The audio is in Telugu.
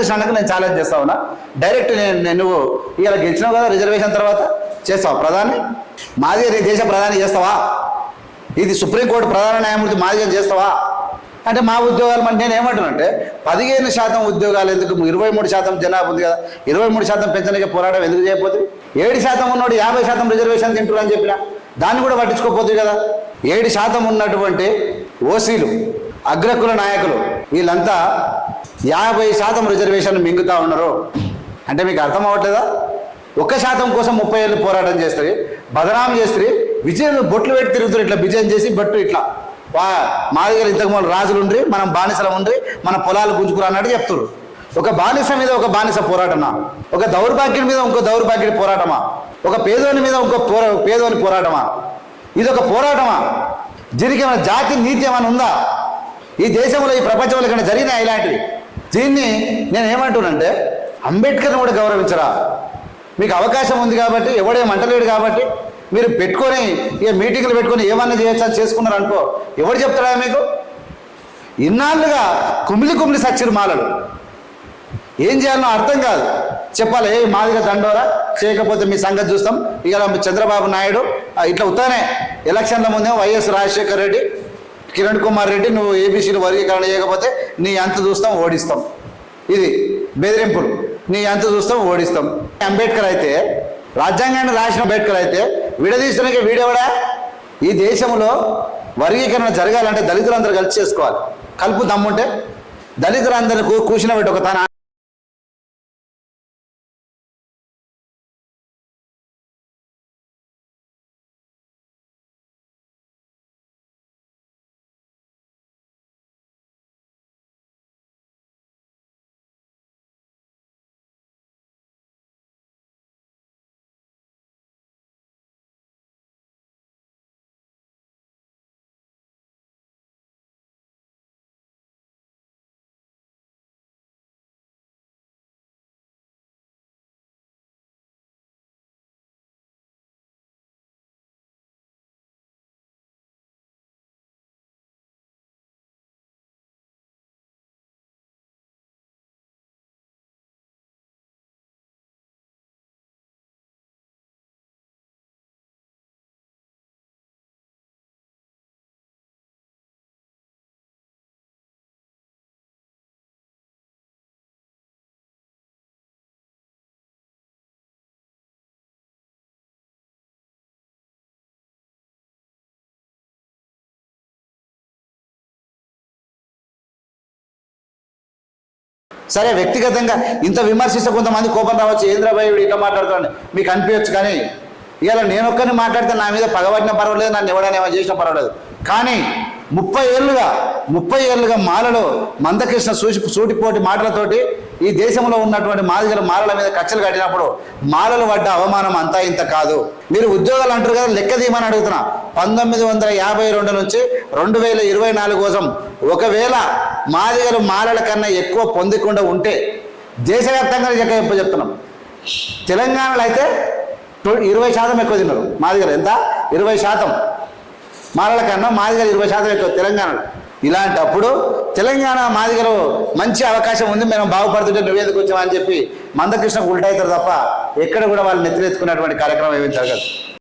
మందకృష్ణ అన్నకు నేను ఛాలెంజ్ చేస్తా ఉన్నా. డైరెక్ట్ నువ్వు ఇలా గెలిచినావు కదా, రిజర్వేషన్ తర్వాత చేస్తావా ప్రధాని? మాదిగ నీ దేశ ప్రధాని చేస్తావా? ఇది సుప్రీంకోర్టు ప్రధాన న్యాయమూర్తి మాదిగ చేస్తావా అంటే మా ఉద్యోగాలు అంటే నేను ఏమంటున్నానంటే 15% ఉద్యోగాలు ఎందుకు, 23% జనాభా ఉంది కదా, 23% పెంచడానికి పోరాటం ఎందుకు చేయకపోతే? 7% ఉన్నోడు 50% రిజర్వేషన్ తింటున్నారు అని చెప్పినా దాన్ని కూడా పట్టించుకోకపోతుంది కదా. 7% ఉన్నటువంటి ఓసీలు అగ్రకుల నాయకులు వీళ్ళంతా 50% రిజర్వేషన్ మింగుతా ఉన్నారు అంటే మీకు అర్థం అవ్వట్లేదా? 1% కోసం 30 ఏళ్ళు పోరాటం చేస్తుంది, బదనాం చేస్తుంది, విజయం బొట్లు పెట్టి తిరుగుతారు, ఇట్లా విజయం చేసి బొట్టు ఇట్లా మా దగ్గర ఇంతకుముందు రాజులు ఉండ్రి, మనం బానిసలం ఉండ్రి, మన పొలాలు గుంజుకురా అన్నట్టు చెప్తారు. ఒక బానిస మీద ఒక బానిస పోరాటమా? ఒక దౌర్భాగ్యుడి మీద ఇంకో దౌర్భాగ్యుడి పోరాటమా? ఒక పేదోని మీద ఇంకో పేదోని పోరాటమా? ఇది ఒక పోరాటమా? దీనికి ఏమైనా జాతి నీతి ఏమైనా ఉందా? ఈ దేశంలో ఈ ప్రపంచంలో ఇక్కడ జరిగినా ఇలాంటివి? దీన్ని నేను ఏమంటున్నానంటే అంబేద్కర్ని కూడా గౌరవించరా? మీకు అవకాశం ఉంది కాబట్టి, ఎవడేమంటలేడు కాబట్టి మీరు పెట్టుకొని ఇక మీటింగ్లు పెట్టుకొని ఏమన్నా చేయొచ్చా చేసుకున్నారు అనుకో, ఎవరు చెప్తారా మీకు? ఇన్నాళ్ళుగా కుమిలి సచ్చిరు మాలలు ఏం చేయాలనో అర్థం కాదు. చెప్పాలి ఏ మాదిగా దండోరా, చేయకపోతే మీ సంగతి చూస్తాం. ఇక చంద్రబాబు నాయుడు ఇట్లా ఉత్తానే ఎలక్షన్ల ముందే వైఎస్ రాజశేఖర్ రెడ్డి, కిరణ్ కుమార్ రెడ్డి నువ్వు ఏబీసీలు వర్గీకరణ చేయకపోతే నీ అంత చూస్తాం, ఓడిస్తాం. ఇది బెదిరింపులు, నీ అంత చూస్తాం, ఓడిస్తాం. అంబేద్కర్ అయితే, రాజ్యాంగాన్ని రాసిన అంబేద్కర్ అయితే విడదీసడానికి వీడెవడా? ఈ దేశంలో వర్గీకరణ జరగాలంటే దళితులందరూ కలిసి చేసుకోవాలి. కలుపు దమ్ముంటే దళితులందరూ కూర్చుని పెట్టి ఒక తన సరే వ్యక్తిగతంగా ఇంత విమర్శిస్తే కొంతమంది కోపం రావచ్చు, ఏంద్రబాయుడు ఇట్లా మాట్లాడుతాడు మీకు అనిపించచ్చు. కానీ ఇవాళ నేను ఒక్కరిని మాట్లాడితే నా మీద పగబట్టినా పర్వాలేదు, నన్ను ఎవడైనా ఏమైనా చేసినా పర్వాలేదు. కానీ 30 ఏళ్ళుగా మాలలో మందకృష్ణ సూటిపోటి మాటలతోటి ఈ దేశంలో ఉన్నటువంటి మాలల మీద కచ్చలు కట్టినప్పుడు మాలలు పడ్డ అవమానం అంతా ఇంత కాదు. మీరు ఉద్యోగాలు అంటారు కదా, లెక్క తీయమని అడుగుతున్నా. 1952 నుంచి 2024 కోసం ఒకవేళ మాదిగలు మాలల కన్నా ఎక్కువ పొందకుండా ఉంటే దేశవ్యాప్తంగా చెప్తున్నాం. తెలంగాణలో అయితే 20% ఎక్కువ తిన్నారు మాదిగలు. ఎంత? 20%. మాలల కన్నా మాదిగలు 20% ఎక్కువ తెలంగాణలో. ఇలాంటప్పుడు తెలంగాణ మాదిగలు మంచి అవకాశం ఉంది, మేము బాగుపడుతుంటే నువ్వేందుకు వచ్చామని చెప్పి మందకృష్ణకు ఉల్టా అవుతారు తప్ప ఎక్కడ కూడా వాళ్ళు నెత్తినెత్తుకున్నటువంటి కార్యక్రమం ఏమీ జరగదు.